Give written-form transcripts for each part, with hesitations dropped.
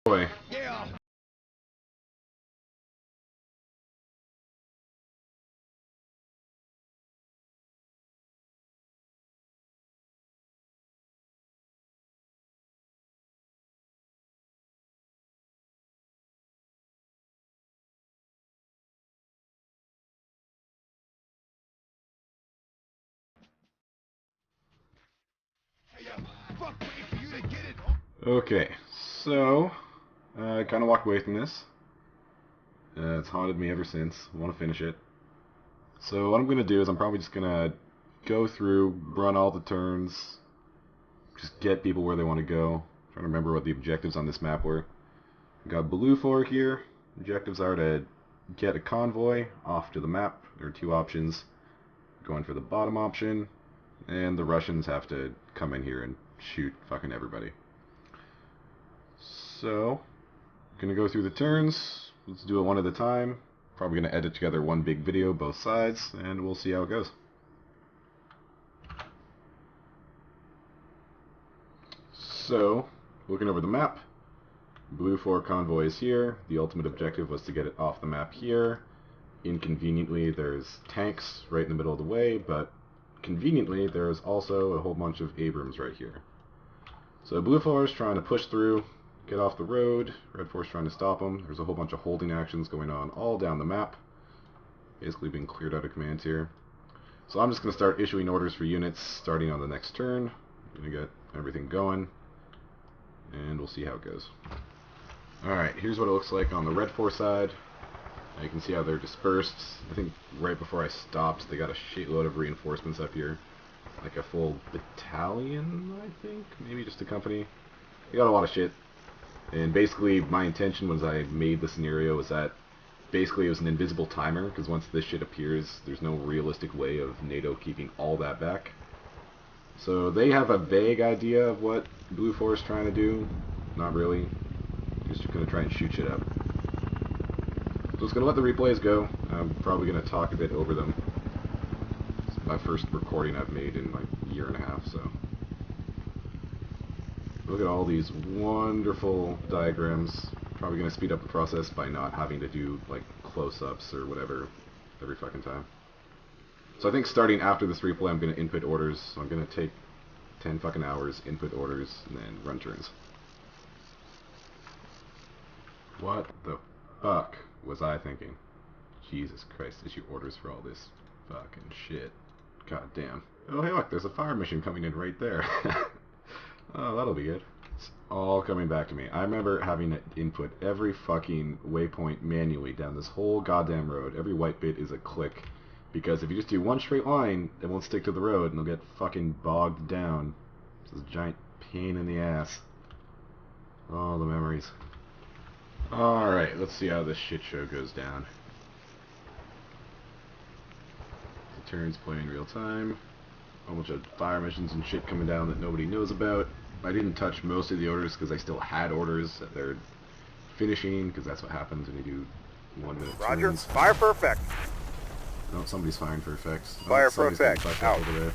Boy. Okay, so I kind of walked away from this. It's haunted me ever since. I want to finish it. So what I'm gonna do is I'm probably just gonna go through, run all the turns, just get people where they want to go. I'm trying to remember what the objectives on this map were. We got BLUFOR here. Objectives are to get a convoy off to the map. There are two options. Going for the bottom option, and the Russians have to come in here and shoot fucking everybody. So, gonna go through the turns. Let's do it one at a time. Probably gonna edit together one big video, both sides, and we'll see how it goes. So, looking over the map, BLUFOR convoy is here. The ultimate objective was to get it off the map here. Inconveniently, there's tanks right in the middle of the way, but conveniently, there's also a whole bunch of Abrams right here. So BLUFOR is trying to push through, get off the road. Red Force trying to stop them. There's a whole bunch of holding actions going on all down the map. Basically being cleared out of commands here. So I'm just going to start issuing orders for units starting on the next turn. I'm going to get everything going, and we'll see how it goes. Alright, here's what it looks like on the Red Force side. Now you can see how they're dispersed. I think right before I stopped, they got a shitload of reinforcements up here. Like a full battalion, I think? Maybe just a company. They got a lot of shit. And basically, my intention when I made the scenario was that basically it was an invisible timer, because once this shit appears, there's no realistic way of NATO keeping all that back. So they have a vague idea of what BLUFOR is trying to do. Not really. Just going to try and shoot shit up. So it's going to let the replays go. I'm probably going to talk a bit over them. It's my first recording I've made in like a year and a half, so... Look at all these wonderful diagrams. Probably going to speed up the process by not having to do like close-ups or whatever every fucking time. So I think starting after this replay I'm going to input orders. So I'm going to take 10 fucking hours, input orders, and then run turns. What the fuck was I thinking? Jesus Christ, issue orders for all this fucking shit. God damn. Oh hey look, there's a fire mission coming in right there. Oh, that'll be good. It's all coming back to me. I remember having to input every fucking waypoint manually down this whole goddamn road. Every white bit is a click. Because if you just do one straight line, it won't stick to the road and it'll get fucking bogged down. It's this giant pain in the ass. All the memories. Alright, let's see how this shit show goes down. The turns play in real time. A bunch of fire missions and shit coming down that nobody knows about. I didn't touch most of the orders because I still had orders that they're finishing, because that's what happens when you do 1 minute Roger. turns. Fire for effect. No, somebody's firing for effects. Fire for somebody's getting effect. fucked up Out. over there.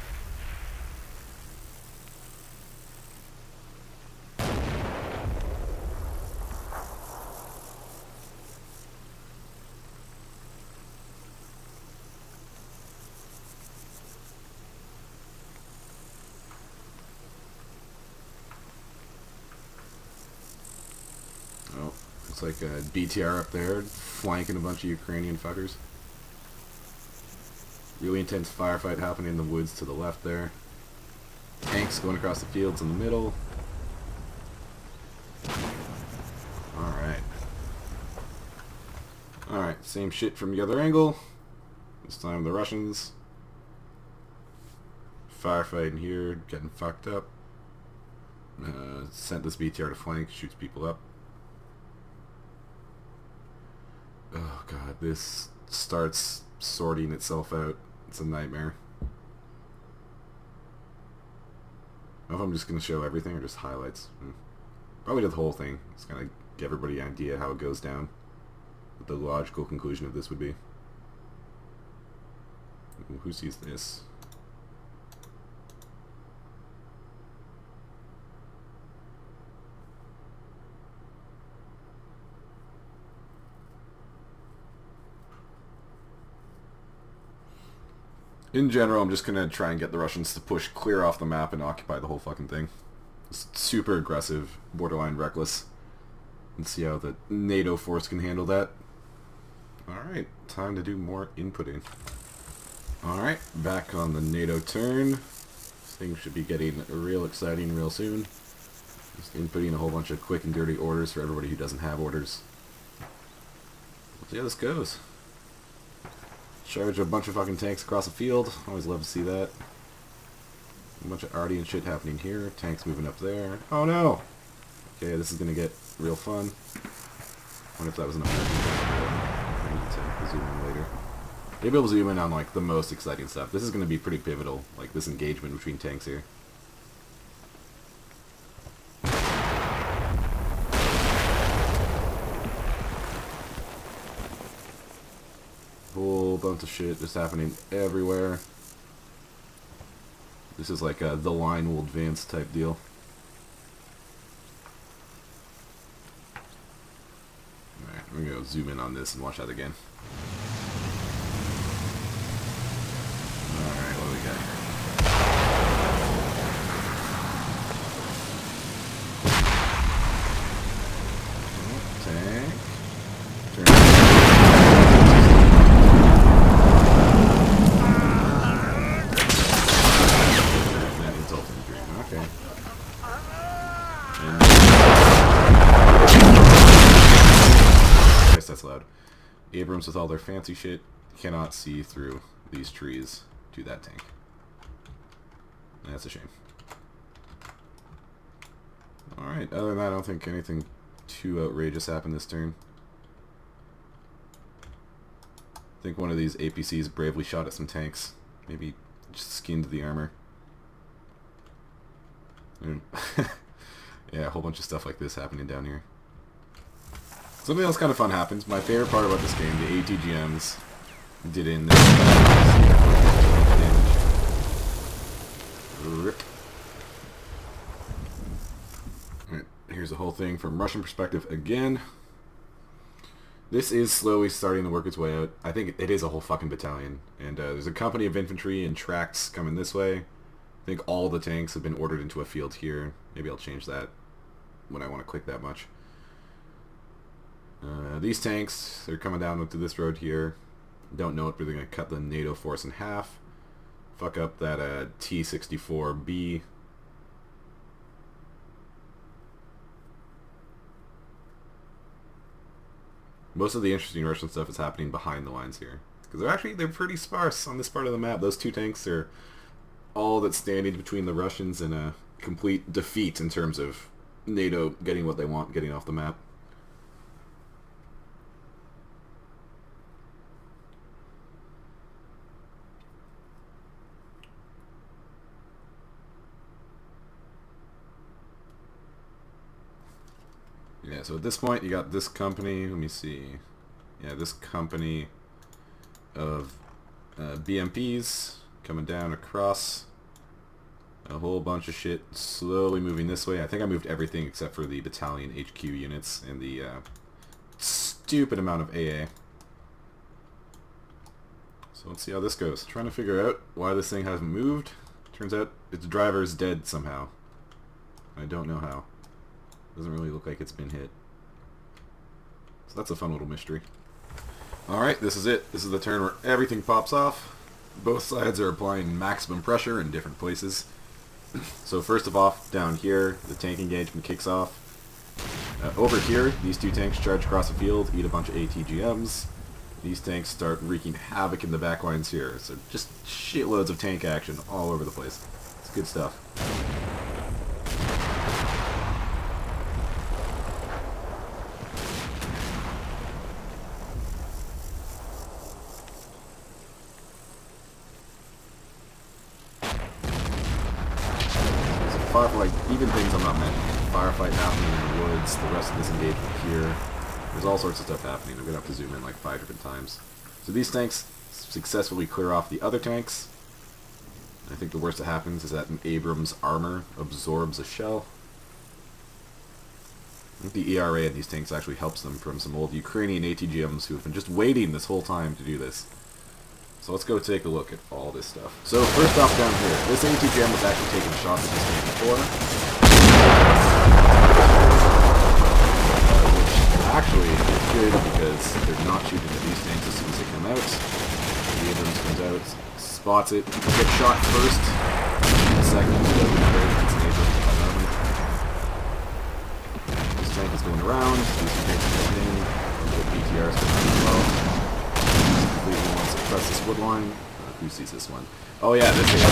Oh, looks like a BTR up there, flanking a bunch of Ukrainian fuckers. Really intense firefight happening in the woods to the left there. Tanks going across the fields in the middle. Alright. Alright, same shit from the other angle. This time the Russians. Firefighting here, getting fucked up. Sent this BTR to flank, shoots people up. Oh god, this starts sorting itself out. It's a nightmare. I don't know if I'm just going to show everything or just highlights. Probably do the whole thing. Just kind of give everybody an idea how it goes down. What the logical conclusion of this would be. Ooh, who sees this? In general, I'm just going to try and get the Russians to push clear off the map and occupy the whole fucking thing. It's super aggressive, borderline reckless. And see how the NATO force can handle that. Alright, time to do more inputting. Alright, back on the NATO turn. Things should be getting real exciting real soon. Just inputting a whole bunch of quick and dirty orders for everybody who doesn't have orders. Let's see how this goes. Charge a bunch of fucking tanks across the field. Always love to see that. A bunch of arty and shit happening here. Tanks moving up there. Oh no! Okay, this is gonna get real fun. Wonder if that was an American tank. I need to zoom in later. Maybe I'll zoom in on like the most exciting stuff. This is gonna be pretty pivotal, like this engagement between tanks here. Whole bunch of shit just happening everywhere. This is like a the line will advance type deal. Alright, I'm gonna go zoom in on this and watch that again. Alright, what do we got here? Tank. Turn. That's loud. Abrams with all their fancy shit cannot see through these trees to that tank. That's a shame. Alright, other than that, I don't think anything too outrageous happened this turn. I think one of these APCs bravely shot at some tanks. Maybe just skinned the armor. Yeah, a whole bunch of stuff like this happening down here. Something else kind of fun happens. My favorite part about this game, the ATGMs did in this damage. Alright, here's the whole thing from Russian perspective again. This is slowly starting to work its way out. I think it is a whole fucking battalion. And there's a company of infantry and tracks coming this way. I think all the tanks have been ordered into a field here. Maybe I'll change that when I want to click that much. These tanks, they're coming down to this road here. Don't know it, but they're going to cut the NATO force in half. Fuck up that T-64B. Most of the interesting Russian stuff is happening behind the lines here. Because they're pretty sparse on this part of the map. Those two tanks are all that's standing between the Russians and a complete defeat in terms of NATO getting what they want, getting off the map. Yeah, so at this point you got this company, let me see, yeah, this company of BMPs coming down across a whole bunch of shit, slowly moving this way. I think I moved everything except for the battalion HQ units and the stupid amount of AA. So let's see how this goes. Trying to figure out why this thing hasn't moved. Turns out its driver is dead somehow. I don't know how. Doesn't really look like it's been hit. So that's a fun little mystery. Alright, this is it. This is the turn where everything pops off. Both sides are applying maximum pressure in different places. So first of all, down here, the tank engagement kicks off. Over here, these two tanks charge across the field, eat a bunch of ATGMs. These tanks start wreaking havoc in the back lines here. So just shitloads of tank action all over the place. It's good stuff. Like, even things I'm not mentioning. Firefight happening in the woods, the rest of this engagement here. There's all sorts of stuff happening. I'm going to have to zoom in like 5 different times. So these tanks successfully clear off the other tanks. I think the worst that happens is that an Abrams armor absorbs a shell. I think the ERA in these tanks actually helps them from some old Ukrainian ATGMs who have been just waiting this whole time to do this. So let's go take a look at all this stuff. So first off down here, this ATGM was actually taking shots at this thing before. Which actually is good because they're not shooting at these tanks as soon as they come out. The Abrams comes out, spots it, gets shot first, and second, it doesn't matter if it's an Abrams or an armor. This tank is going around, these two tanks are coming in, and the BTRs are coming as well. Completely wants to press this wood line. Who sees this one? Oh yeah, this is.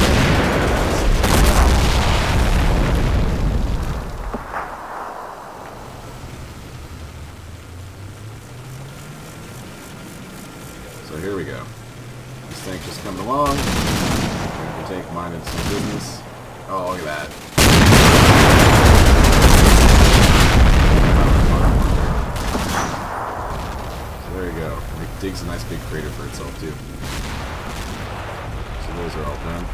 So here we go. This tank just coming along. The tank minded some business. Oh, look at that. There you go. It digs a nice big crater for itself too. So those are all done.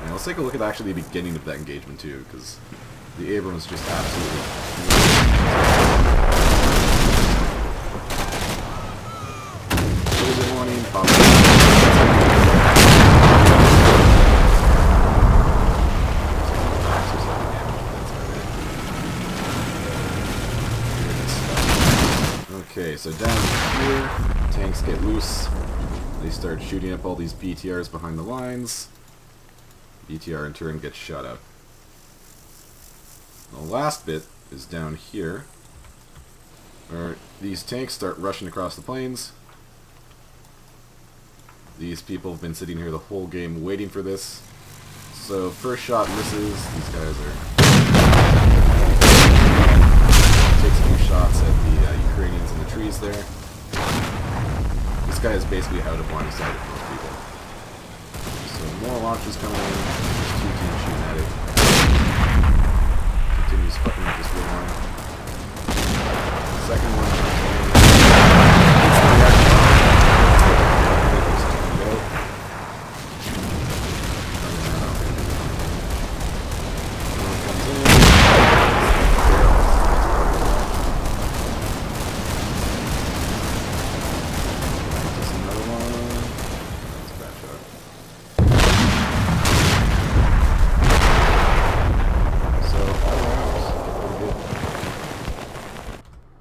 And let's take a look at actually the beginning of that engagement too, because the Abrams just absolutely... Laser warning, pop. Okay, so down here, tanks get loose. They start shooting up all these BTRs behind the lines. BTR in turn gets shot up. The last bit is down here, where these tanks start rushing across the plains. These people have been sitting here the whole game waiting for this. So first shot misses. These guys are... Takes a few shots at the Ukrainians in the trees there. This guy is basically out of line of sight of most people. So more launches coming in. There's two teams shooting at it. Continues fucking with this wood line. Second one comes in. It's the reaction.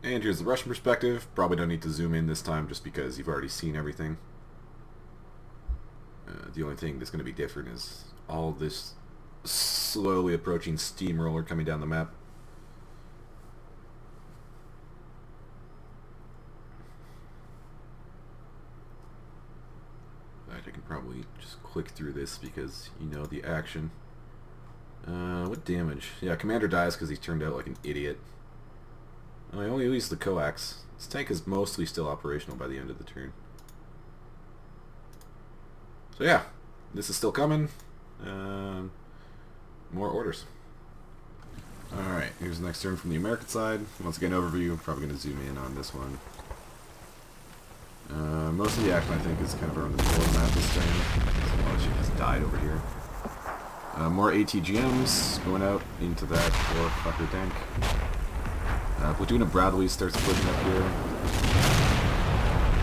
And here's the Russian perspective. Probably don't need to zoom in this time just because you've already seen everything. The only thing that's going to be different is all this slowly approaching steamroller coming down the map. I can probably just click through this because you know the action. What damage? Yeah, Commander dies because he turned out like an idiot. I only used the coax. This tank is mostly still operational by the end of the turn. So yeah, this is still coming. More orders. Alright, here's the next turn from the American side. Once again, overview. Probably going to zoom in on this one. Most of the action, I think, is kind of around the middle of the map this turn. A lot of shit has died over here. More ATGMs going out into that poor fucker tank. Platoon of Bradley starts pushing up here.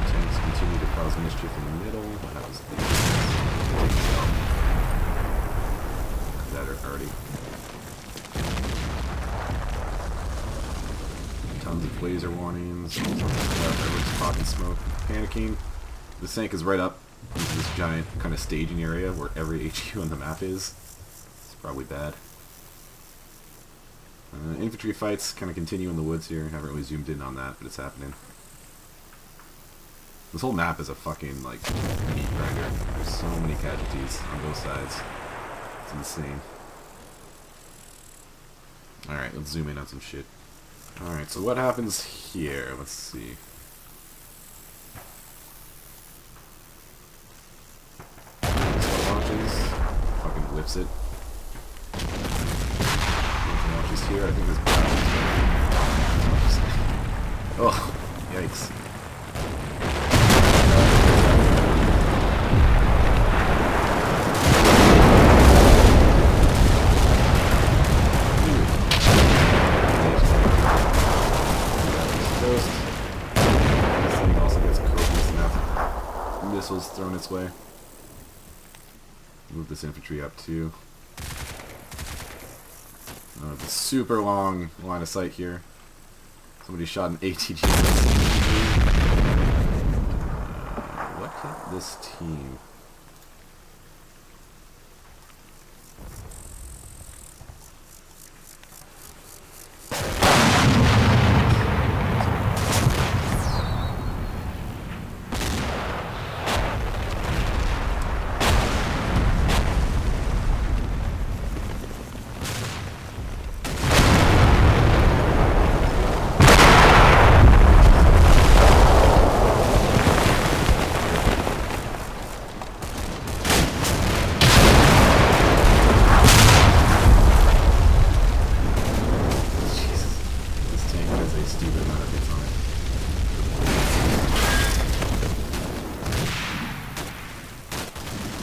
Tanks continue to cause mischief in the middle. That was the that are already. Tons of laser warnings. Everyone's talking smoke, panicking. This tank is right up into this giant kind of staging area where every HQ on the map is. It's probably bad. Infantry fights kind of continue in the woods here. Haven't really zoomed in on that, but it's happening. This whole map is a fucking, like, meat grinder. There's so many casualties on both sides. It's insane. Alright, let's zoom in on some shit. Alright, so what happens here? Let's see. This launches. Fucking lifts it. Here, I think there's oh, yikes. This thing also gets copious enough missiles thrown its way. Move this infantry up too. It's super long line of sight here. Somebody shot an ATG. What hit this team?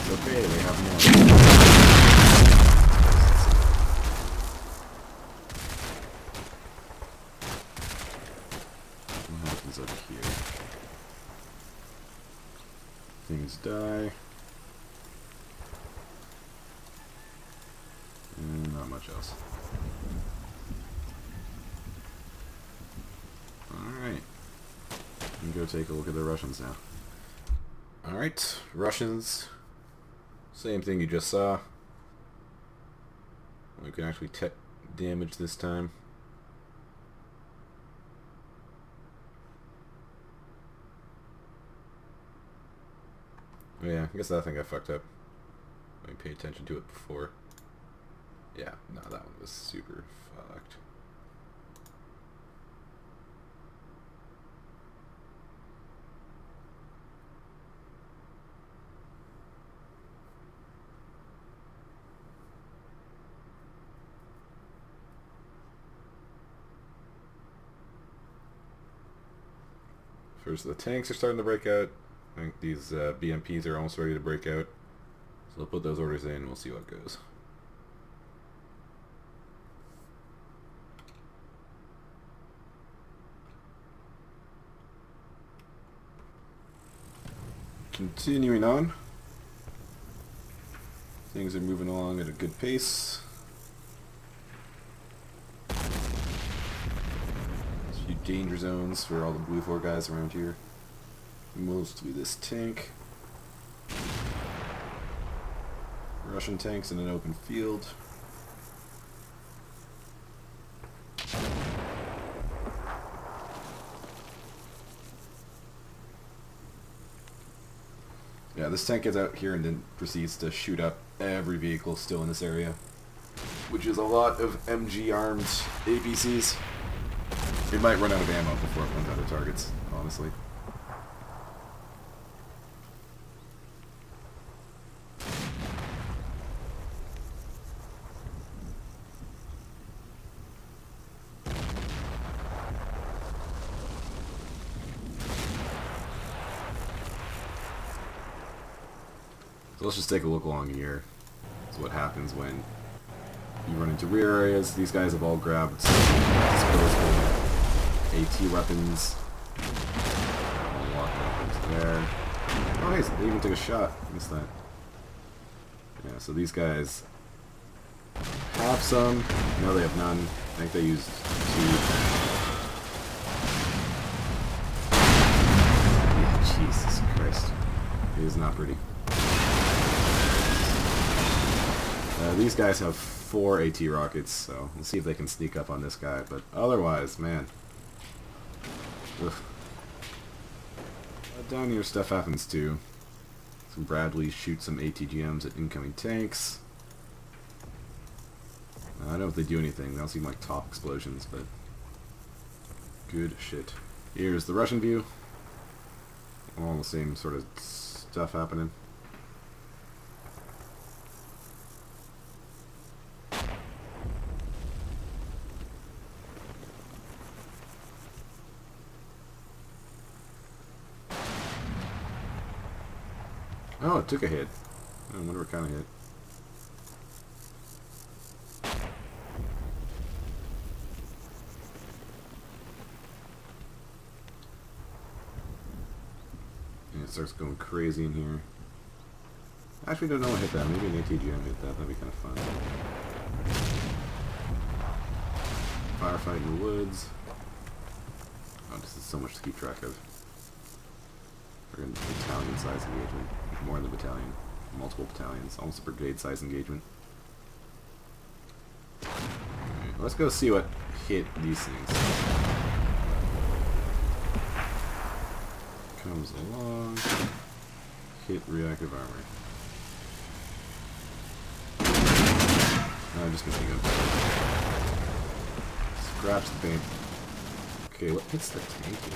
Okay, they have more. What happens up here? Things die. And not much else. Alright. We can go take a look at the Russians now. Alright, Russians. Same thing you just saw. We can actually take damage this time. Oh yeah, I guess that thing I fucked up. I didn't pay attention to it before. Yeah, no, that one was super fucked. First, the tanks are starting to break out. I think these BMPs are almost ready to break out. So I'll put those orders in and we'll see what it goes. Continuing on. Things are moving along at a good pace. Danger zones for all the Blue 4 guys around here. Mostly this tank. Russian tanks in an open field. Yeah, this tank gets out here and then proceeds to shoot up every vehicle still in this area, which is a lot of MG armed APCs. It might run out of ammo before it runs out of targets, honestly. So let's just take a look along here. That's what happens when you run into rear areas. These guys have all grabbed disposable AT weapons. I'll walk up into there. Oh, hey, they even took a shot. Missed that. Yeah, so these guys have some. No, they have none. I think they used 2. Yeah, Jesus Christ. It is not pretty. These guys have 4 AT rockets, so we'll see if they can sneak up on this guy. But otherwise, man. Ugh. Down here stuff happens too. Some Bradleys shoot some ATGMs at incoming tanks. I don't know if they do anything. They don't seem like top explosions, but good shit. Here's the Russian view. All the same sort of stuff happening. Oh, it took a hit. I wonder what kind of hit. And it starts going crazy in here. Actually, no one hit that. Maybe an ATGM hit that. That'd be kind of fun. Firefight in the woods. Oh, this is so much to keep track of. We're in battalion size engagement. More than the battalion. Multiple battalions. Almost a brigade size engagement. Right, let's go see what hit these things. Comes along. Hit reactive armor. No, just machine gun. Scraps the paint. Okay, what hits the tank here?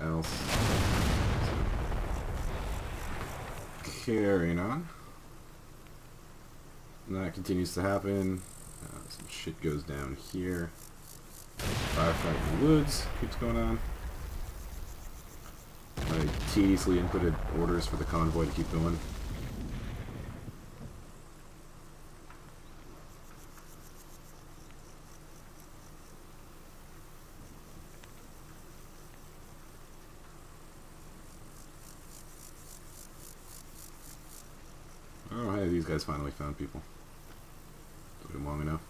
Else. Carrying on. And that continues to happen. Some shit goes down here. Firefight in the woods keeps going on. I tediously inputted orders for the convoy to keep going. Oh, hey, these guys finally found people. Took them long enough.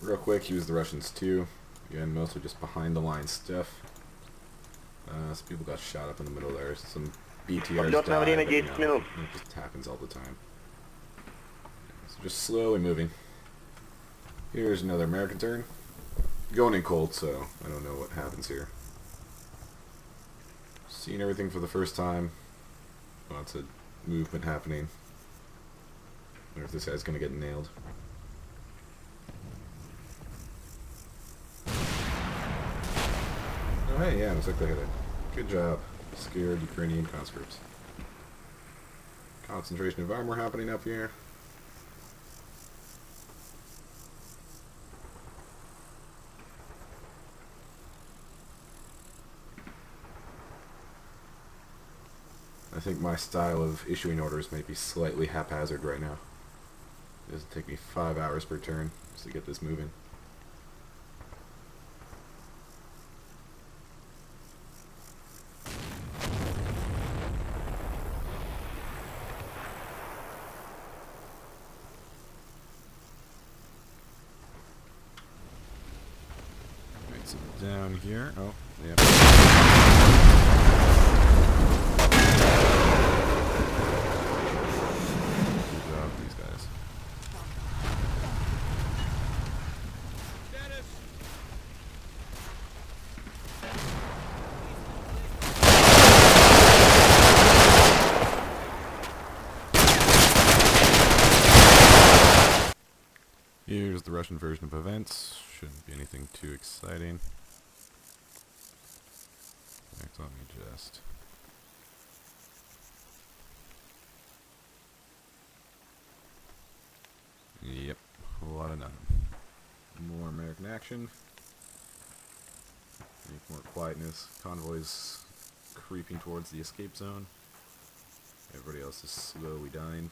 Real quick, use the Russians too. Again, mostly just behind the line stuff. Some people got shot up in the middle there. Some BTRs died, but, you know, it just happens all the time. So just slowly moving. Here's another American turn. Going in cold, so I don't know what happens here. Seeing everything for the first time. Lots of movement happening. Wonder if this guy's gonna get nailed. Oh hey, yeah, looks like they hit it. Good job. Scared Ukrainian conscripts. Concentration of armor happening up here. I think my style of issuing orders may be slightly haphazard right now. It doesn't take me 5 hours per turn just to get this moving. Down here. Oh, yeah. Good job, these guys. Here's the Russian version of events. Shouldn't be anything too exciting. Let me just... Yep, a lot of nothing. More American action. Make more quietness. Convoys creeping towards the escape zone. Everybody else is slowly dying.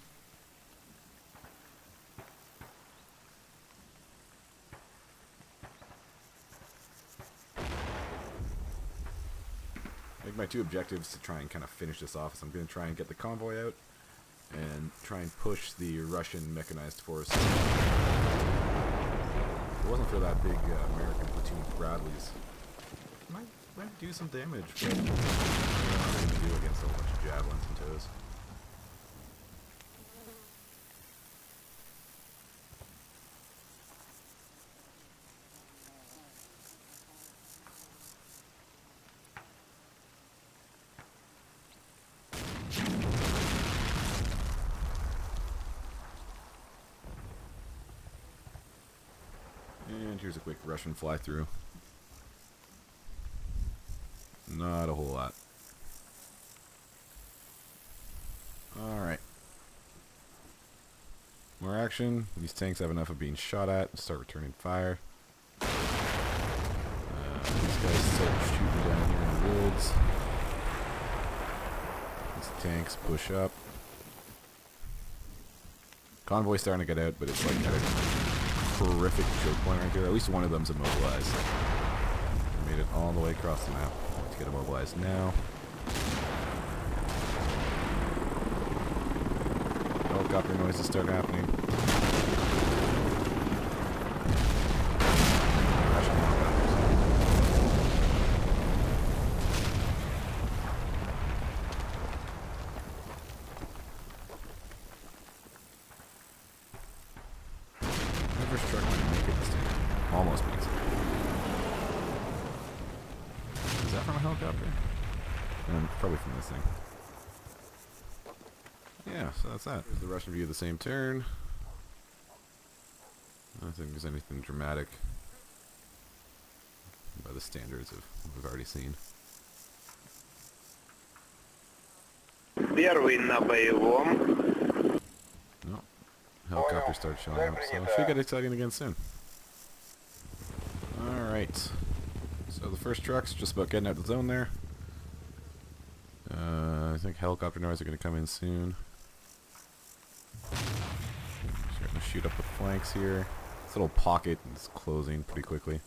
My two objectives to try and kind of finish this off is I'm going to try and get the convoy out and try and push the Russian mechanized force. If it wasn't for that big American platoon of Bradleys, might do some damage, but I don't know what to do against a whole bunch of javelins and toes. And here's a quick Russian fly-through. Not a whole lot. Alright. More action. These tanks have enough of being shot at. Start returning fire. These guys start shooting down here in the woods. These tanks push up. Convoy's starting to get out, but it's like at a horrific choke point right here. At least one of them's immobilized. Made it all the way across the map. Let's get immobilized now. Helicopter noises start happening. First truck might make it this time. Almost makes it. Is that from a helicopter? Probably from this thing. Yeah, so that's that. There's the Russian view of the same turn. I don't think there's anything dramatic by the standards of what we've already seen. Первый на боевом. No. Helicopter starts showing up, so it should get exciting again soon. Alright. So the first truck's just about getting out of the zone there. I think helicopter noise are going to come in soon. Starting to shoot up the flanks here. This little pocket is closing pretty quickly.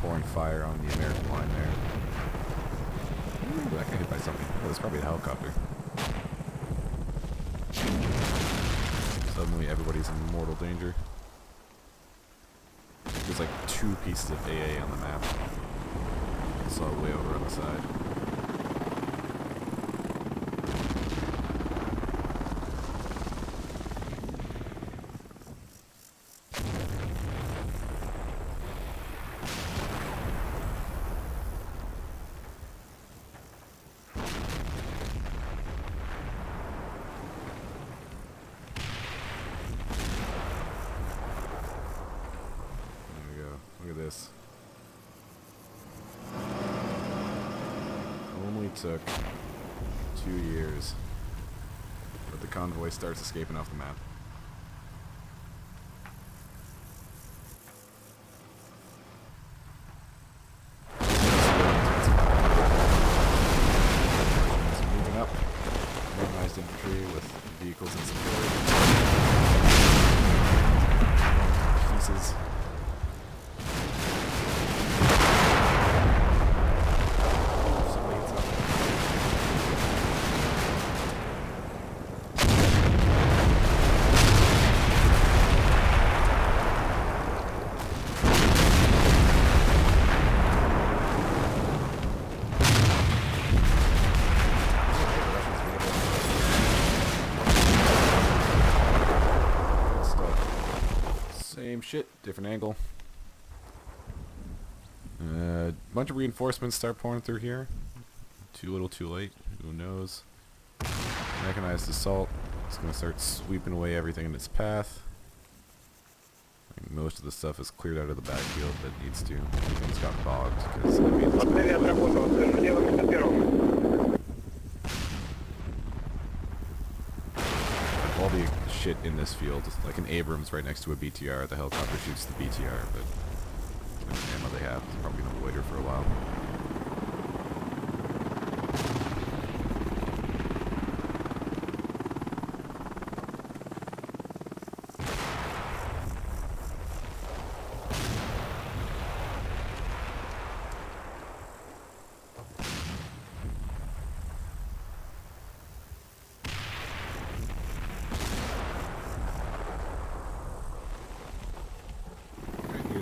Pouring fire on the American line there. Ooh, that got hit by something. Oh, that's probably a helicopter. Suddenly everybody's in mortal danger. There's like 2 pieces of AA on the map. I saw it way over on the side. Look at this. Only took 2 years, but the convoy starts escaping off the map. It's moving up. Mechanized infantry with vehicles and support. Pieces. Same shit, different angle. Bunch of reinforcements start pouring through here. Too little, too late. Who knows? Mechanized assault. It's gonna start sweeping away everything in its path. I think most of the stuff is cleared out of the backfield that needs to. Everything's got bogged because I mean, all the shit in this field, like an Abrams right next to a BTR, the helicopter shoots the BTR, but the ammo they have is probably gonna loiter for a while.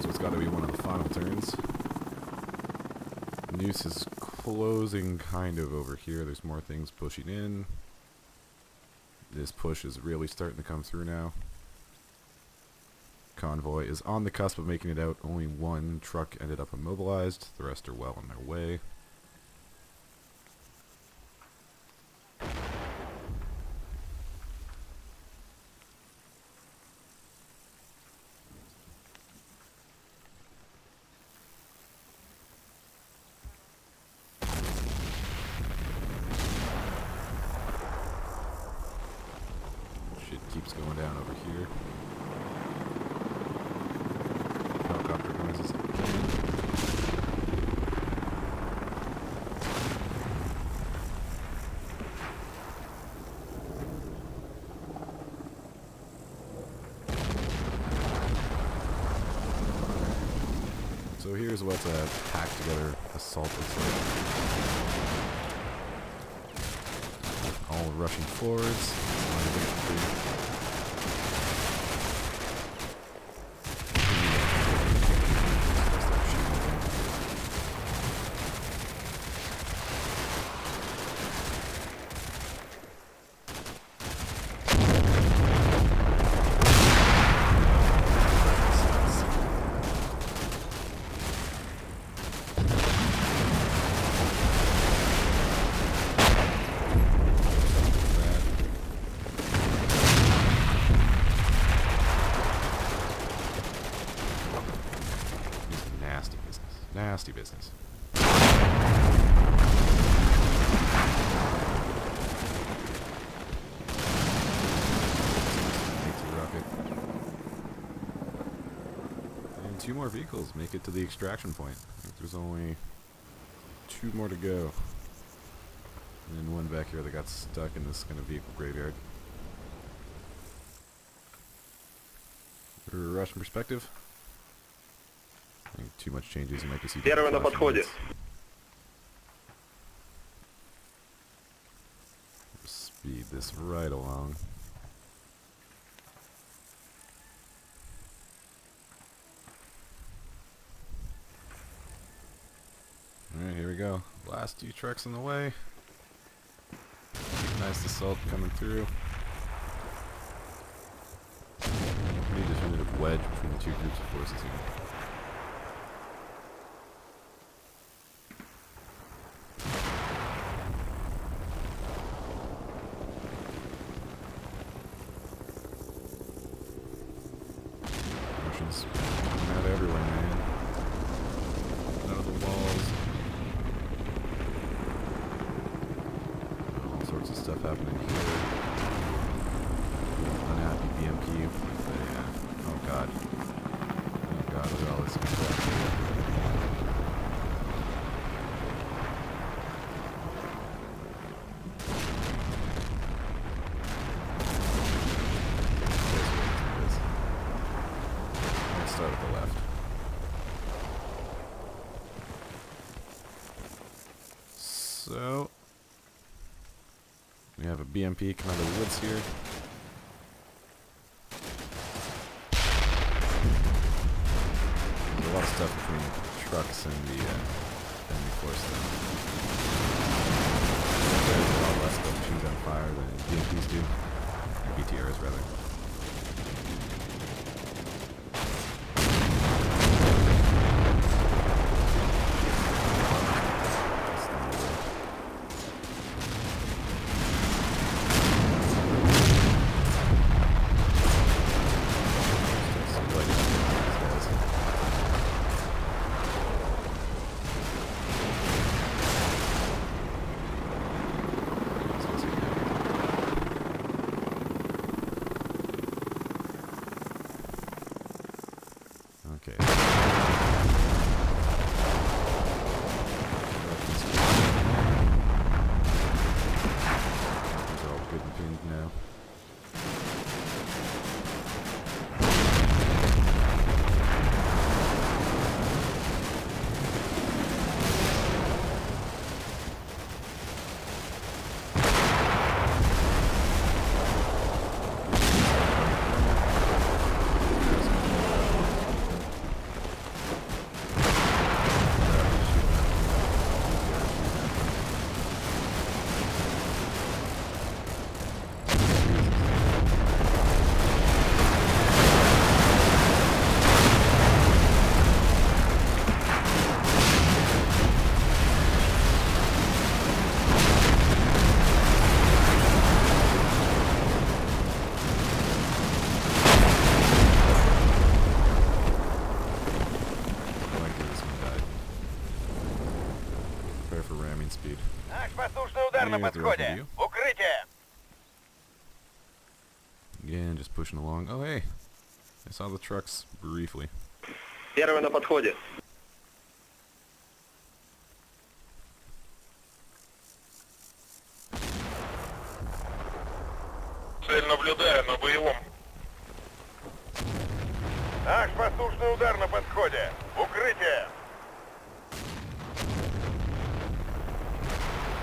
It's got to be one of the final turns. Noose is closing kind of over here. There's more things pushing in. This push is really starting to come through now. Convoy is on the cusp of making it out. Only 1 truck ended up immobilized. The rest are well on their way. Helicopter's going down over here. Helicopter noise is So here's what a packed together assault looks like. All rushing forwards. Nasty business. Rocket. And 2 more vehicles make it to the extraction point. I think there's only 2 more to go. And then one back here that got stuck in this kind of vehicle graveyard. Russian perspective. I think too much changes, you might just see Первый на подходе. Speed this right along. Alright, here we go. Last 2 trucks in the way. Nice assault coming through. Pretty definitive wedge between the 2 groups of forces here. Russians coming out everywhere, man. Out of the walls. All sorts of stuff happening here. Unhappy BMP. But yeah. Oh god. Oh god, look at all this stuff here. Start at the left. So we have a BMP coming out of the woods here. There's a lot of stuff between trucks and the enemy force there. There's a lot less machine gun fire than BMPs do. Or BTRs rather. Okay. These are all good and pinned now. For ramming speed. Наш воздушный удар на подходе. Укрытие. Yeah, again, just pushing along. Oh, hey. I saw the trucks briefly. Первый на подходе. Цель наблюдаю на боевом. Наш воздушный удар на подходе. Укрытие.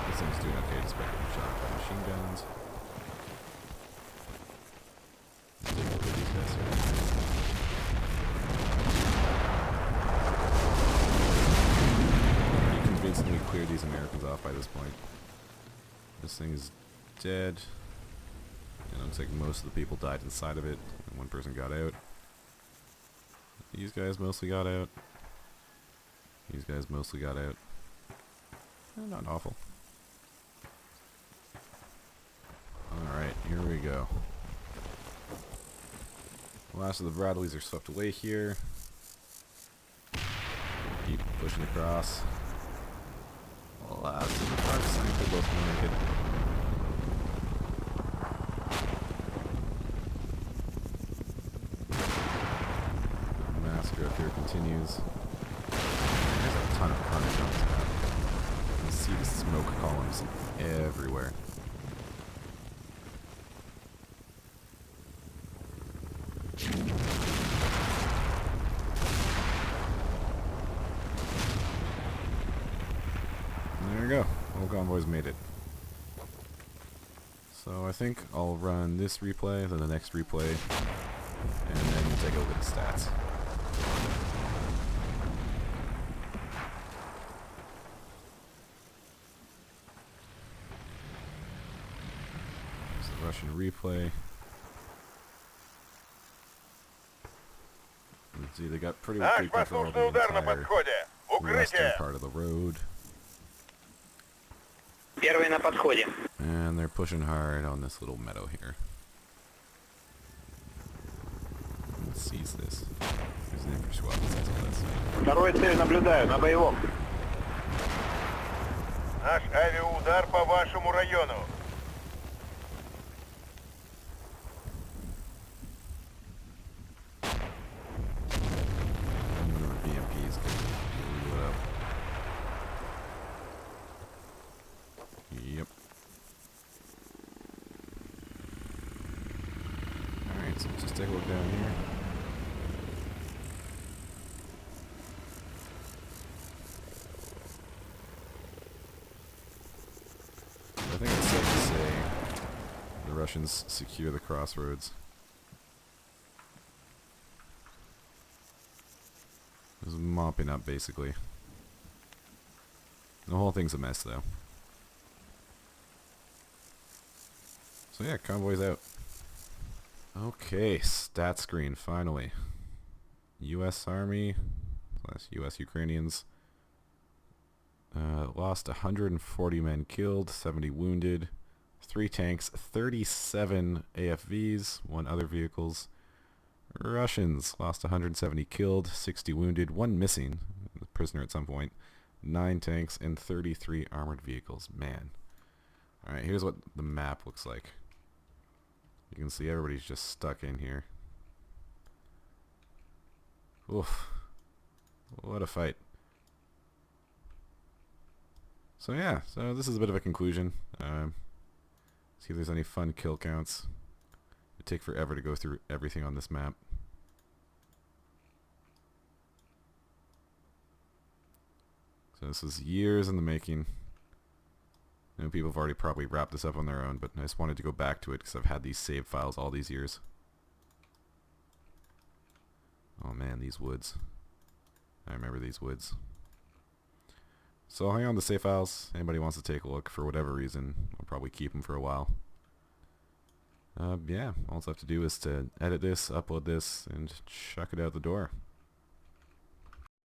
This thing's doing okay despite getting shot by machine guns. Let's take a look at these guys here. Pretty convincingly cleared these Americans off by this point. This thing is dead. And it looks like most of the people died inside of it, and one person got out. These guys mostly got out. These guys mostly got out. Not awful. Alright, here we go. The last of the Bradleys are swept away here. Keep pushing across. The last of the trucks, I think they're both gonna make it. The massacre up here continues. There's a ton of carnage on this map. You can see the smoke columns everywhere. There you go. All convoys made it. So I think I'll run this replay, then the next replay, and then we'll take a look at the stats. There's the Russian replay. You can see they got pretty Наш good control of воздушный the удар на entire подходе. western Укрытие. part of the road. Первый на подходе. And they're pushing hard on this little meadow here. Let's seize this. There's an infantry squad besides all this. Второй цель наблюдаю на боевом. Наш авиаудар по вашему району. One of the BMPs can blew it up. Yep. Alright, so let's just take a look down here. I think it's safe to say the Russians secure the crossroads. Just mopping up, basically. The whole thing's a mess, though. So yeah, convoy's out. Okay, stat screen, finally. U.S. Army, / U.S. Ukrainians, lost 140 men killed, 70 wounded, 3 tanks, 37 AFVs, 1 other vehicles. Russians lost 170 killed, 60 wounded, 1 missing, a prisoner at some point, 9 tanks, and 33 armored vehicles. Man. Alright, here's what the map looks like. You can see everybody's just stuck in here. Oof. What a fight. So yeah, so this is a bit of a conclusion. See if there's any fun kill counts. It'd take forever to go through everything on this map. So this is years in the making. I know people have already probably wrapped this up on their own, but I just wanted to go back to it because I've had these save files all these years. Oh man, these woods. I remember these woods. So I'll hang on to save files. Anybody wants to take a look for whatever reason, I'll probably keep them for a while. Yeah, all I have to do is to edit this, upload this, and chuck it out the door.